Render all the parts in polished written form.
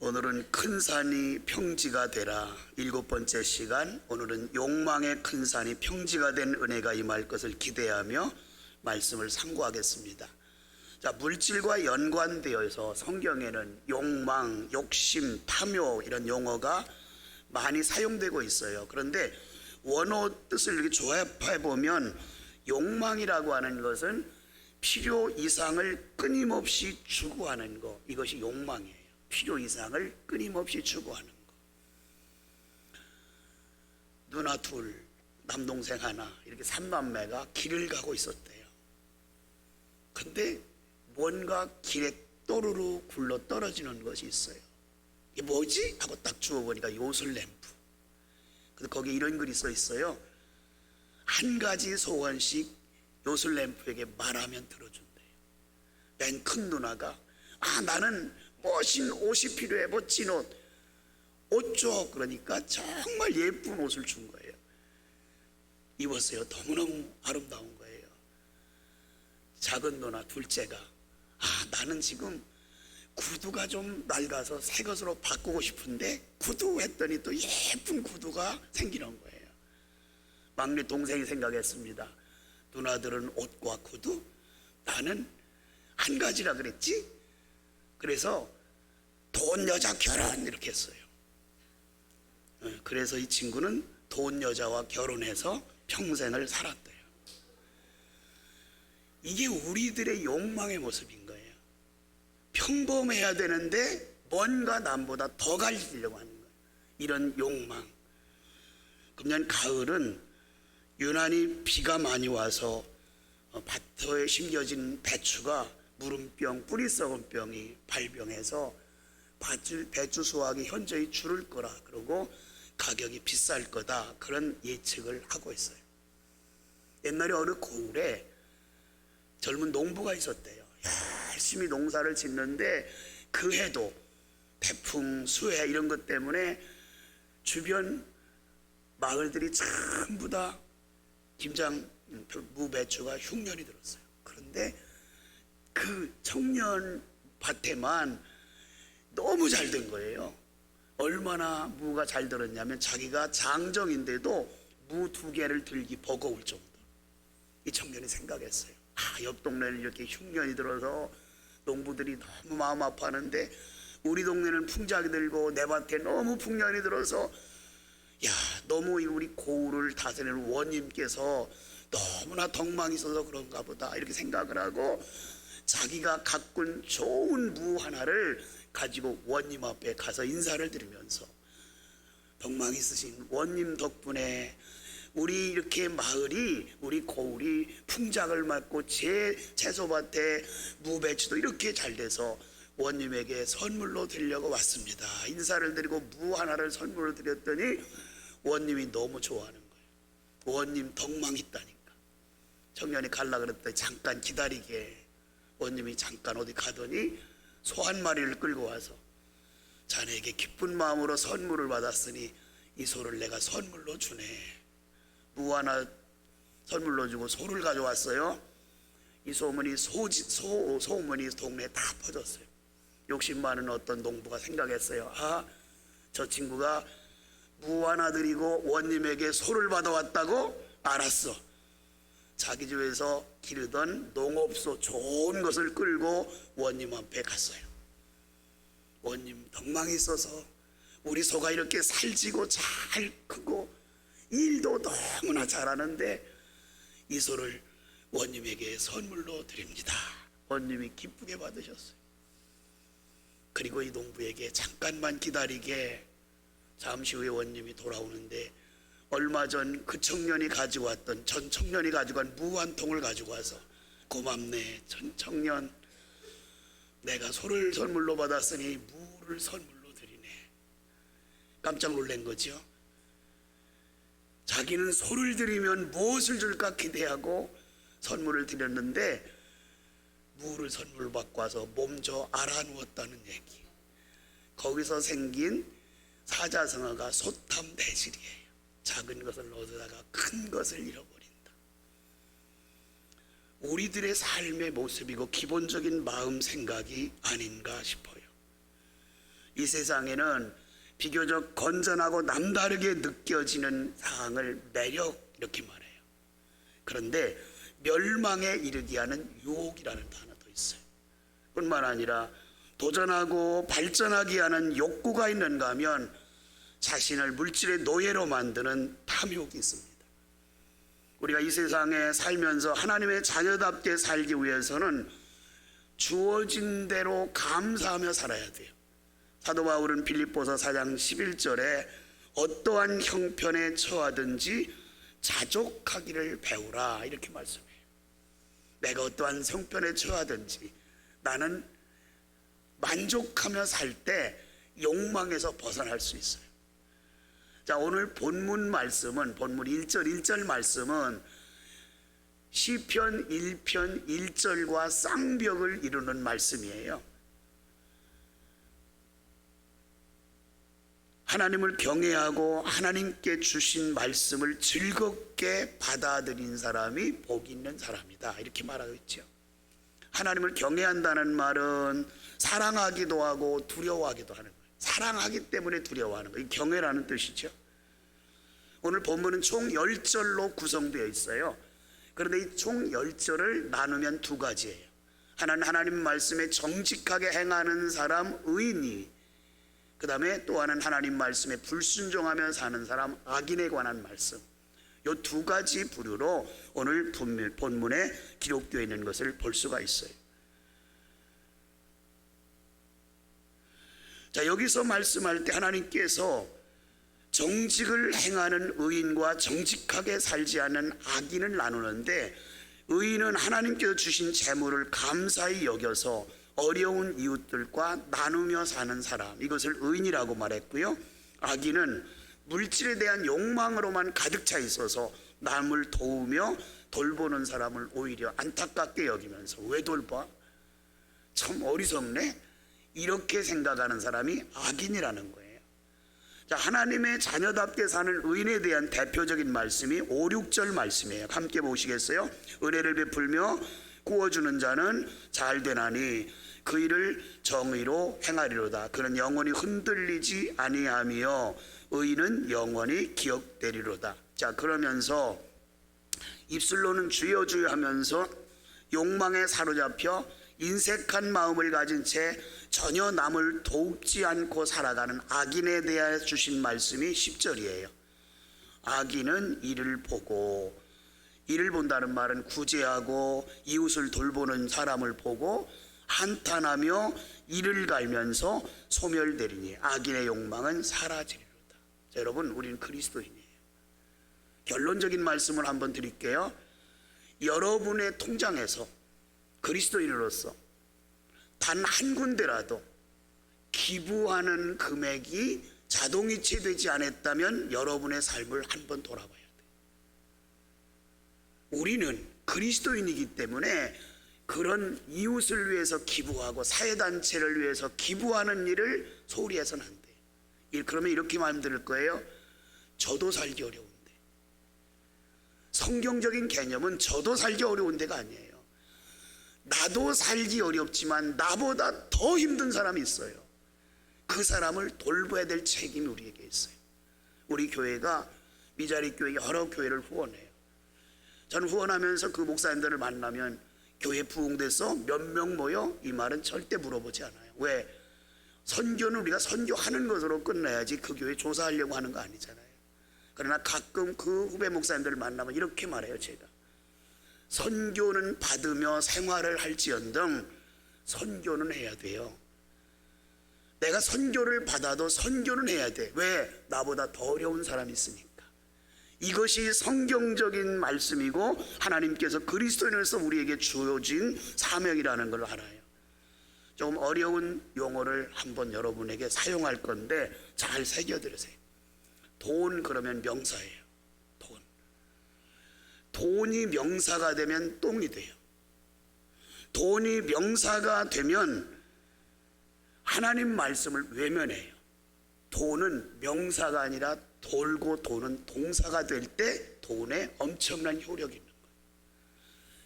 오늘은 큰 산이 평지가 되라 7번째 시간, 오늘은 욕망의 큰 산이 평지가 된 은혜가 임할 것을 기대하며 말씀을 상고하겠습니다. 자, 물질과 연관되어서 성경에는 욕망, 욕심, 탐욕 이런 용어가 많이 사용되고 있어요. 그런데 원어 뜻을 이렇게 조합해 보면 욕망이라고 하는 것은 필요 이상을 끊임없이 추구하는 것, 이것이 욕망이에요. 필요 이상을 끊임없이 추구하는 것. 누나 둘, 남동생 하나, 이렇게 3남매가 길을 가고 있었대요. 근데 뭔가 길에 또르르 굴러 떨어지는 것이 있어요. 이게 뭐지? 하고 딱 주워보니까 요술램프. 근데 거기에 이런 글이 써 있어요. 한 가지 소원씩 요술램프에게 말하면 들어준대요. 맨 큰 누나가 나는 멋진 옷이 필요해. 멋진 옷 줘. 그러니까 정말 예쁜 옷을 준 거예요. 입었어요. 너무너무 아름다운 거예요. 작은 누나 둘째가 나는 지금 구두가 좀 낡아서 새 것으로 바꾸고 싶은데 구두 했더니 또 예쁜 구두가 생기는 거예요. 막내 동생이 생각했습니다. 누나들은 옷과 구두, 나는 한 가지라 그랬지? 그래서 돈 여자 결혼 이렇게 했어요. 그래서 이 친구는 돈 여자와 결혼해서 평생을 살았대요. 이게 우리들의 욕망의 모습인 거예요. 평범해야 되는데 뭔가 남보다 더 가지려고 하는 거예요. 이런 욕망. 금년 가을은 유난히 비가 많이 와서 밭에 심겨진 배추가 무름병, 뿌리 썩은 병이 발병해서 배추 수확이 현저히 줄을 거라, 그러고 가격이 비쌀 거다, 그런 예측을 하고 있어요. 옛날에 어느 고을에 젊은 농부가 있었대요. 열심히 농사를 짓는데 그 해도 태풍, 수해 이런 것 때문에 주변 마을들이 전부 다 김장 무배추가 흉년이 들었어요. 그런데 그 청년 밭에만 너무 잘 된 거예요. 얼마나 무가 잘 들었냐면 자기가 장정인데도 무 2개를 들기 버거울 정도. 이 청년이 생각했어요. 옆 동네는 이렇게 흉년이 들어서 농부들이 너무 마음 아파하는데 우리 동네는 풍작이 들고 내 밭에 너무 풍년이 들어서 너무 우리 고을을 다스리는 원님께서 너무나 덕망이 있어서 그런가 보다, 이렇게 생각을 하고 자기가 가꾼 좋은 무 하나를 가지고 원님 앞에 가서 인사를 드리면서, 덕망이 있으신 원님 덕분에 우리 이렇게 마을이, 우리 고을이 풍작을 맞고 제 채소밭에 무배추도 이렇게 잘 돼서 원님에게 선물로 드리려고 왔습니다. 인사를 드리고 무 하나를 선물로 드렸더니 원님이 너무 좋아하는 거예요. 원님 덕망이 있다니까. 청년이 갈라 그랬더니 잠깐 기다리게. 원님이 잠깐 어디 가더니 소 한 마리를 끌고 와서 자네에게 기쁜 마음으로 선물을 받았으니 이 소를 내가 선물로 주네. 무 하나 선물로 주고 소를 가져왔어요. 이 소문이 소문이 동네에 다 퍼졌어요. 욕심 많은 어떤 농부가 생각했어요. 저 친구가 무 하나 드리고 원님에게 소를 받아왔다고? 알았어. 자기 집에서 기르던 농업소 좋은 것을 끌고 원님 앞에 갔어요. 원님 덕망이 있어서 우리 소가 이렇게 살지고 잘 크고 일도 너무나 잘하는데 이 소를 원님에게 선물로 드립니다. 원님이 기쁘게 받으셨어요. 그리고 이 농부에게 잠깐만 기다리게. 잠시 후에 원님이 돌아오는데 얼마 전 그 청년이 가지고 왔던, 전 청년이 가지고 간 무 한 통을 가지고 와서 고맙네 전 청년, 내가 소를 선물로 받았으니 무를 선물로 드리네. 깜짝 놀란 거죠. 자기는 소를 드리면 무엇을 줄까 기대하고 선물을 드렸는데 무를 선물로 받고 와서 몸져 알아누웠다는 얘기. 거기서 생긴 사자성어가 소탐대실이에요. 작은 것을 얻어다가 큰 것을 잃어버린다. 우리들의 삶의 모습이고 기본적인 마음 생각이 아닌가 싶어요. 이 세상에는 비교적 건전하고 남다르게 느껴지는 상황을 매력 이렇게 말해요. 그런데 멸망에 이르게 하는 유혹이라는 단어도 있어요. 뿐만 아니라 도전하고 발전하게 하는 욕구가 있는가 하면 자신을 물질의 노예로 만드는 탐욕이 있습니다. 우리가 이 세상에 살면서 하나님의 자녀답게 살기 위해서는 주어진 대로 감사하며 살아야 돼요. 사도 바울은 빌립보서 4장 11절에 어떠한 형편에 처하든지 자족하기를 배우라 이렇게 말씀해요. 내가 어떠한 형편에 처하든지 나는 만족하며 살 때 욕망에서 벗어날 수 있어요. 자, 오늘 본문 말씀은 본문 1절 말씀은 시편 1편 1절과 쌍벽을 이루는 말씀이에요. 하나님을 경외하고 하나님께 주신 말씀을 즐겁게 받아들인 사람이 복 있는 사람이다 이렇게 말하고 있죠. 하나님을 경외한다는 말은 사랑하기도 하고 두려워하기도 하는 거예요. 사랑하기 때문에 두려워하는 거예요. 경외라는 뜻이죠. 오늘 본문은 총 10절로 구성되어 있어요. 그런데 이 총 10절을 나누면 두 가지예요. 하나는 하나님 말씀에 정직하게 행하는 사람 의인이, 그 다음에 또 하나는 하나님 말씀에 불순종하며 사는 사람 악인에 관한 말씀. 이 두 가지 부류로 오늘 본문에 기록되어 있는 것을 볼 수가 있어요. 자, 여기서 말씀할 때 하나님께서 정직을 행하는 의인과 정직하게 살지 않는 악인을 나누는데, 의인은 하나님께서 주신 재물을 감사히 여겨서 어려운 이웃들과 나누며 사는 사람, 이것을 의인이라고 말했고요. 악인은 물질에 대한 욕망으로만 가득 차 있어서 남을 도우며 돌보는 사람을 오히려 안타깝게 여기면서 왜 돌봐? 참 어리석네? 이렇게 생각하는 사람이 악인이라는 거예요. 자, 하나님의 자녀답게 사는 의인에 대한 대표적인 말씀이 5, 6절 말씀이에요. 함께 보시겠어요? 은혜를 베풀며 구워주는 자는 잘 되나니 그 일을 정의로 행하리로다. 그는 영원히 흔들리지 아니하며 의인은 영원히 기억되리로다. 자, 그러면서 입술로는 주여 주여 하면서 욕망에 사로잡혀 인색한 마음을 가진 채 전혀 남을 돕지 않고 살아가는 악인에 대해 주신 말씀이 10절이에요. 악인은 이를 보고, 이를 본다는 말은 구제하고 이웃을 돌보는 사람을 보고 한탄하며 이를 갈면서 소멸되리니 악인의 욕망은 사라지리로다. 자, 여러분, 우리는 그리스도인이에요. 결론적인 말씀을 한번 드릴게요. 여러분의 통장에서 그리스도인으로서 단 한 군데라도 기부하는 금액이 자동이체되지 않았다면 여러분의 삶을 한번 돌아봐야 돼요. 우리는 그리스도인이기 때문에 그런 이웃을 위해서 기부하고 사회단체를 위해서 기부하는 일을 소홀히 해서는 안 돼요. 그러면 이렇게 마음 들을 거예요. 저도 살기 어려운데. 성경적인 개념은 저도 살기 어려운 데가 아니에요. 나도 살기 어렵지만 나보다 더 힘든 사람이 있어요. 그 사람을 돌봐야 될 책임이 우리에게 있어요. 우리 교회가 미자리 교회 여러 교회를 후원해요. 저는 후원하면서 그 목사님들을 만나면 교회 부흥돼서 몇 명 모여? 이 말은 절대 물어보지 않아요. 왜? 선교는 우리가 선교하는 것으로 끝내야지 그 교회 조사하려고 하는 거 아니잖아요. 그러나 가끔 그 후배 목사님들을 만나면 이렇게 말해요. 제가 선교는 받으며 생활을 할지언정 선교는 해야 돼요. 내가 선교를 받아도 선교는 해야 돼. 왜? 나보다 더 어려운 사람이 있으니까. 이것이 성경적인 말씀이고 하나님께서 그리스도인으로서 우리에게 주어진 사명이라는 걸 알아요. 조금 어려운 용어를 한번 여러분에게 사용할 건데 잘 새겨들으세요. 돈 그러면 명사예요. 돈이 명사가 되면 똥이 돼요. 돈이 명사가 되면 하나님 말씀을 외면해요. 돈은 명사가 아니라 돌고 도는 동사가 될 때 돈에 엄청난 효력이 있는 거예요.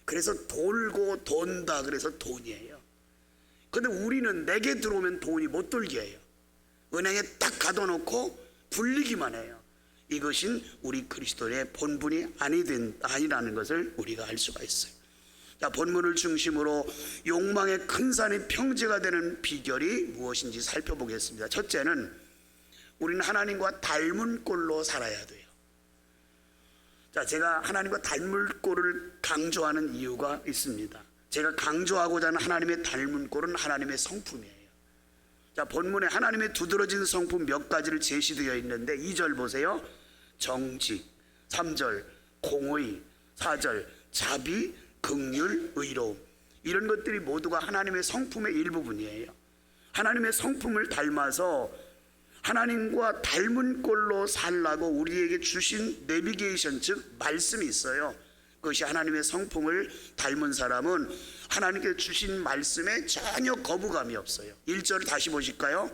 그래서 돌고 돈다 그래서 돈이에요. 근데 우리는 내게 들어오면 돈이 못 돌게 해요. 은행에 딱 가둬놓고 불리기만 해요. 이것은 우리 그리스도의 본분이 아니라는 것을 우리가 알 수가 있어요. 자, 본문을 중심으로 욕망의 큰 산이 평지가 되는 비결이 무엇인지 살펴보겠습니다. 첫째는 우리는 하나님과 닮은 꼴로 살아야 돼요. 자, 제가 하나님과 닮은 꼴을 강조하는 이유가 있습니다. 제가 강조하고자 하는 하나님의 닮은 꼴은 하나님의 성품이에요. 자, 본문에 하나님의 두드러진 성품 몇 가지를 제시되어 있는데 2절 보세요. 정직, 3절 공의, 4절 자비, 긍휼, 의로움. 이런 것들이 모두가 하나님의 성품의 일부분이에요. 하나님의 성품을 닮아서 하나님과 닮은 꼴로 살라고 우리에게 주신 내비게이션, 즉 말씀이 있어요. 그것이 하나님의 성품을 닮은 사람은 하나님께 주신 말씀에 전혀 거부감이 없어요. 1절을 다시 보실까요?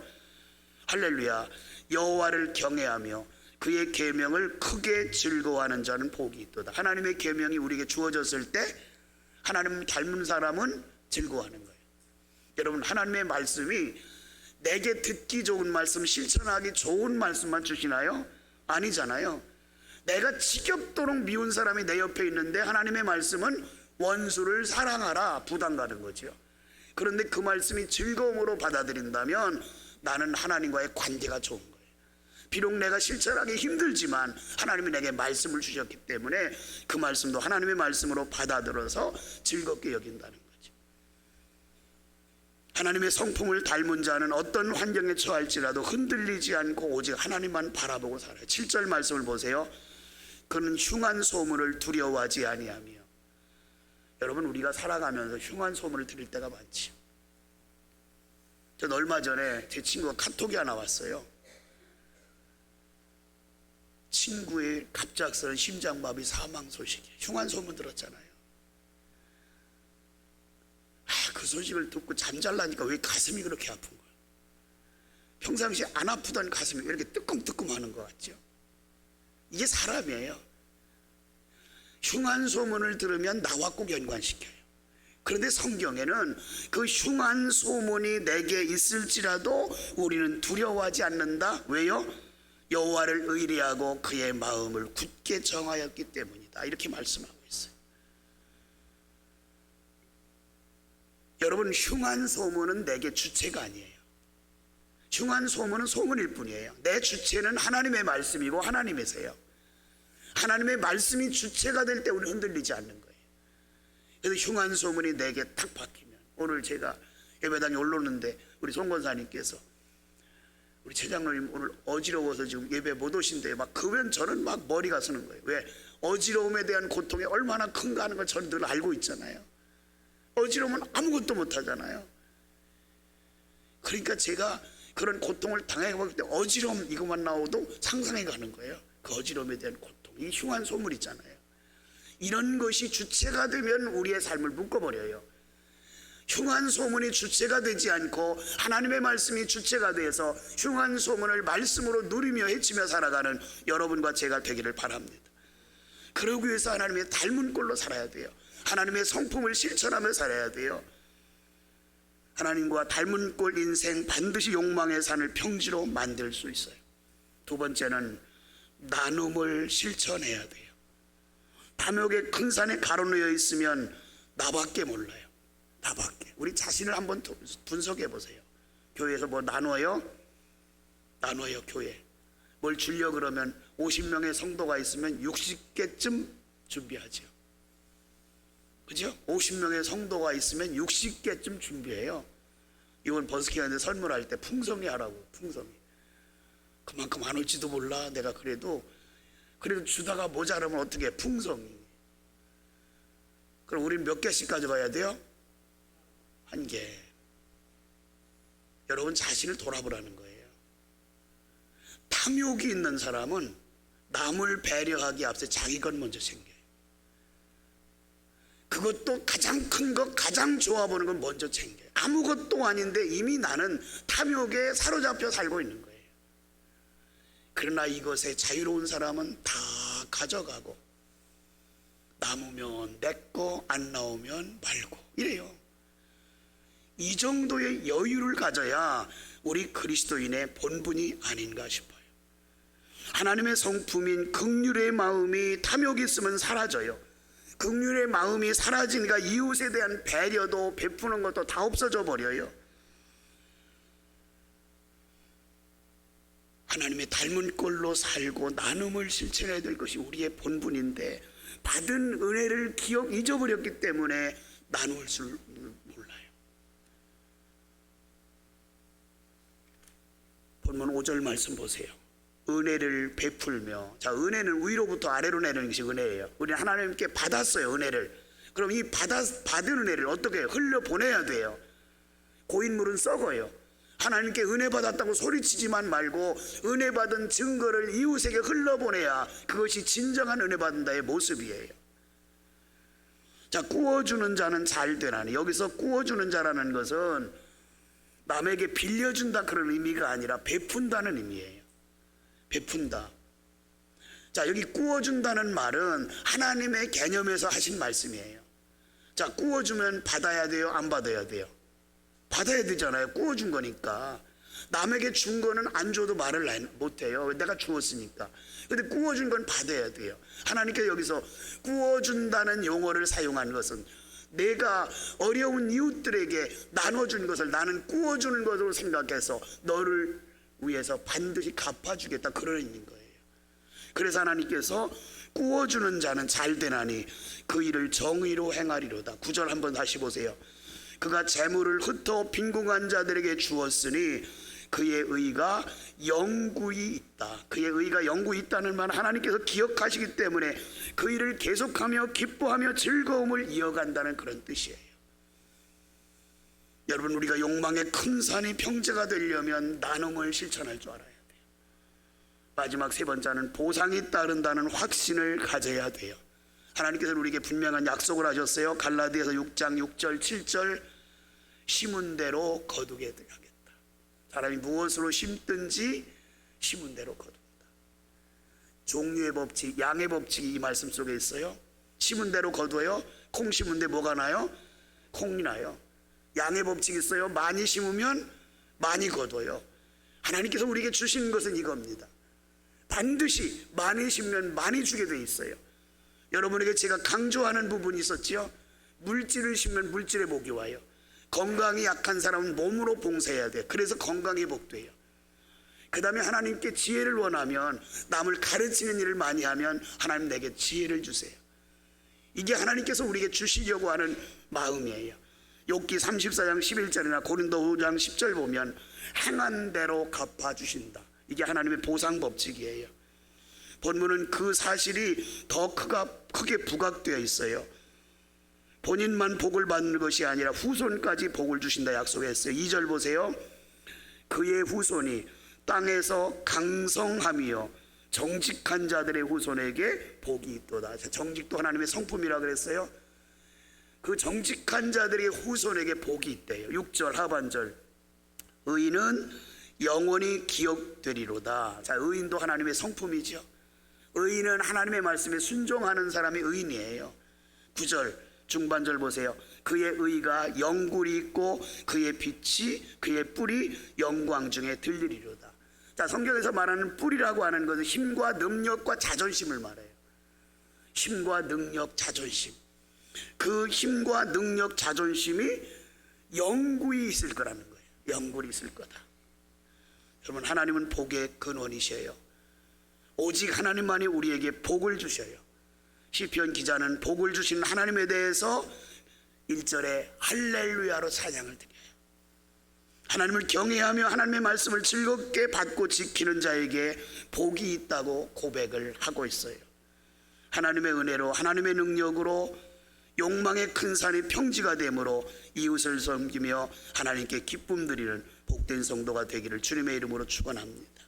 할렐루야. 여호와를 경외하며 그의 계명을 크게 즐거워하는 자는 복이 있도다. 하나님의 계명이 우리에게 주어졌을 때 하나님 닮은 사람은 즐거워하는 거예요. 여러분, 하나님의 말씀이 내게 듣기 좋은 말씀, 실천하기 좋은 말씀만 주시나요? 아니잖아요. 내가 지겹도록 미운 사람이 내 옆에 있는데 하나님의 말씀은 원수를 사랑하라 부담 가는 거죠. 그런데 그 말씀이 즐거움으로 받아들인다면 나는 하나님과의 관계가 좋은 거예요. 비록 내가 실천하기 힘들지만 하나님이 내게 말씀을 주셨기 때문에 그 말씀도 하나님의 말씀으로 받아들여서 즐겁게 여긴다는 거죠. 하나님의 성품을 닮은 자는 어떤 환경에 처할지라도 흔들리지 않고 오직 하나님만 바라보고 살아요. 7절 말씀을 보세요. 그는 흉한 소문을 두려워하지 아니하며. 여러분, 우리가 살아가면서 흉한 소문을 들을 때가 많지요. 전 얼마 전에 제 친구가 카톡이 하나 왔어요. 친구의 갑작스러운 심장마비 사망 소식이. 흉한 소문 들었잖아요. 그 소식을 듣고 잠잘라니까 왜 가슴이 그렇게 아픈 거야. 평상시에 안 아프던 가슴이 왜 이렇게 뜨끔뜨끔 하는 것 같죠. 이게 사람이에요. 흉한 소문을 들으면 나와 꼭 연관시켜요. 그런데 성경에는 그 흉한 소문이 내게 있을지라도 우리는 두려워하지 않는다. 왜요? 여호와를 의리하고 그의 마음을 굳게 정하였기 때문이다. 이렇게 말씀하고 있어요. 여러분, 흉한 소문은 내게 주체가 아니에요. 흉한 소문은 소문일 뿐이에요. 내 주체는 하나님의 말씀이고 하나님이세요. 하나님의 말씀이 주체가 될 때 우리는 흔들리지 않는 거예요. 그래서 흉한 소문이 내게 딱 박히면, 오늘 제가 예배당에 올랐는데 우리 송 권사님께서 우리 최장로님 오늘 어지러워서 지금 예배 못 오신대요. 막 그러면 저는 막 머리가 쓰는 거예요. 왜? 어지러움에 대한 고통이 얼마나 큰가 하는 걸 저는 늘 알고 있잖아요. 어지러우면 아무것도 못 하잖아요. 그러니까 제가 그런 고통을 당해볼 때 어지러움 이것만 나오도 상상해 가는 거예요. 그 어지러움에 대한 고통, 이 흉한 소문 있잖아요. 이런 것이 주체가 되면 우리의 삶을 묶어버려요. 흉한 소문이 주체가 되지 않고 하나님의 말씀이 주체가 돼서 흉한 소문을 말씀으로 누리며 헤치며 살아가는 여러분과 제가 되기를 바랍니다. 그러기 위해서 하나님의 닮은 꼴로 살아야 돼요. 하나님의 성품을 실천하며 살아야 돼요. 하나님과 닮은 꼴 인생, 반드시 욕망의 산을 평지로 만들 수 있어요. 두 번째는 나눔을 실천해야 돼요. 탐욕의 큰 산에 가로놓여 있으면 나밖에 몰라요. 나밖에. 우리 자신을 한번 분석해 보세요. 교회에서 뭐 나눠요? 교회. 뭘 주려고 그러면 50명의 성도가 있으면 60개쯤 준비하죠. 그죠? 50명의 성도가 있으면 60개쯤 준비해요. 이번 버스킹하는데 설문할 때 풍성히 하라고. 풍성히. 그만큼 안 올지도 몰라. 내가 그래도 주다가 모자라면 어떻게 해? 풍성히. 그럼 우린 몇 개씩 가져가야 돼요? 1개. 여러분, 자신을 돌아보라는 거예요. 탐욕이 있는 사람은 남을 배려하기 앞서 자기 것 먼저 챙겨요. 그것도 가장 큰 것, 가장 좋아 보는 건 먼저 챙겨요. 아무것도 아닌데 이미 나는 탐욕에 사로잡혀 살고 있는 거예요. 그러나 이것에 자유로운 사람은 다 가져가고, 남으면 내꺼, 안 나오면 말고, 이래요. 이 정도의 여유를 가져야 우리 그리스도인의 본분이 아닌가 싶어요. 하나님의 성품인 긍휼의 마음이 탐욕이 있으면 사라져요. 긍휼의 마음이 사라지니까 이웃에 대한 배려도 베푸는 것도 다 없어져 버려요. 하나님의 닮은 꼴로 살고 나눔을 실천해야 될 것이 우리의 본분인데 받은 은혜를 잊어버렸기 때문에 나눌 줄 몰라요. 본문 5절 말씀 보세요. 은혜를 베풀며, 자, 은혜는 위로부터 아래로 내리는 것이 은혜예요. 우리는 하나님께 받았어요, 은혜를. 그럼 이 받은 은혜를 어떻게 해요? 흘려보내야 돼요. 고인물은 썩어요. 하나님께 은혜 받았다고 소리치지만 말고 은혜 받은 증거를 이웃에게 흘러보내야 그것이 진정한 은혜 받는다의 모습이에요. 자, 구워주는 자는 잘 되나니, 여기서 구워주는 자라는 것은 남에게 빌려준다 그런 의미가 아니라 베푼다는 의미예요. 베푼다. 자, 여기 구워준다는 말은 하나님의 개념에서 하신 말씀이에요. 자, 구워주면 받아야 돼요? 안 받아야 돼요? 받아야 되잖아요. 구워준 거니까. 남에게 준 거는 안 줘도 말을 못해요. 내가 주었으니까. 근데 구워준 건 받아야 돼요. 하나님께서 여기서 구워준다는 용어를 사용한 것은 내가 어려운 이웃들에게 나눠준 것을 나는 구워주는 것으로 생각해서 너를 위해서 반드시 갚아주겠다, 그런 의미인 거예요. 그래서 하나님께서 구워주는 자는 잘 되나니 그 일을 정의로 행하리로다. 9절 한번 다시 보세요. 그가 재물을 흩어 빈궁한 자들에게 주었으니 그의 의가 영구히 있다. 그의 의가 영구히 있다는 말은 하나님께서 기억하시기 때문에 그 일을 계속하며 기뻐하며 즐거움을 이어간다는 그런 뜻이에요. 여러분, 우리가 욕망의 큰 산이 평지가 되려면 나눔을 실천할 줄 알아야 돼요. 마지막 세 번째는 보상이 따른다는 확신을 가져야 돼요. 하나님께서는 우리에게 분명한 약속을 하셨어요. 갈라디아서 6장 6절 7절 심은 대로 거두게 하겠다. 사람이 무엇으로 심든지 심은 대로 거둔다. 종류의 법칙, 양의 법칙이 이 말씀 속에 있어요. 심은 대로 거두어요. 콩 심은 데 뭐가 나요? 콩이 나요. 양의 법칙이 있어요. 많이 심으면 많이 거둬요. 하나님께서 우리에게 주신 것은 이겁니다. 반드시 많이 심으면 많이 주게 돼 있어요. 여러분에게 제가 강조하는 부분이 있었죠. 물질을 심으면 물질의 복이 와요. 건강이 약한 사람은 몸으로 봉사해야 돼요. 그래서 건강의 복돼요. 그 다음에 하나님께 지혜를 원하면, 남을 가르치는 일을 많이 하면 하나님 내게 지혜를 주세요. 이게 하나님께서 우리에게 주시려고 하는 마음이에요. 욥기 34장 11절이나 고린도 5장 10절 보면 행한 대로 갚아주신다. 이게 하나님의 보상 법칙이에요. 본문은 그 사실이 더 크게 부각되어 있어요. 본인만 복을 받는 것이 아니라 후손까지 복을 주신다 약속했어요. 2절 보세요. 그의 후손이 땅에서 강성하며 정직한 자들의 후손에게 복이 있도다. 정직도 하나님의 성품이라 그랬어요. 그 정직한 자들의 후손에게 복이 있대요. 6절 하반절 의인은 영원히 기억되리로다. 자, 의인도 하나님의 성품이죠. 의인은 하나님의 말씀에 순종하는 사람이 의인이에요. 9절 중반절 보세요. 그의 의가 영굴이 있고 그의 빛이, 그의 뿔이 영광 중에 들리리로다. 자, 성경에서 말하는 뿔이라고 하는 것은 힘과 능력과 자존심을 말해요. 힘과 능력, 자존심. 그 힘과 능력, 자존심이 영구히 있을 거라는 거예요. 영구히 있을 거다. 여러분, 하나님은 복의 근원이셔요. 오직 하나님만이 우리에게 복을 주셔요. 시편 기자는 복을 주신 하나님에 대해서 1절에 할렐루야로 찬양을 드려요. 하나님을 경외하며 하나님의 말씀을 즐겁게 받고 지키는 자에게 복이 있다고 고백을 하고 있어요. 하나님의 은혜로, 하나님의 능력으로 욕망의 큰 산이 평지가 되므로 이웃을 섬기며 하나님께 기쁨 드리는 복된 성도가 되기를 주님의 이름으로 축원합니다.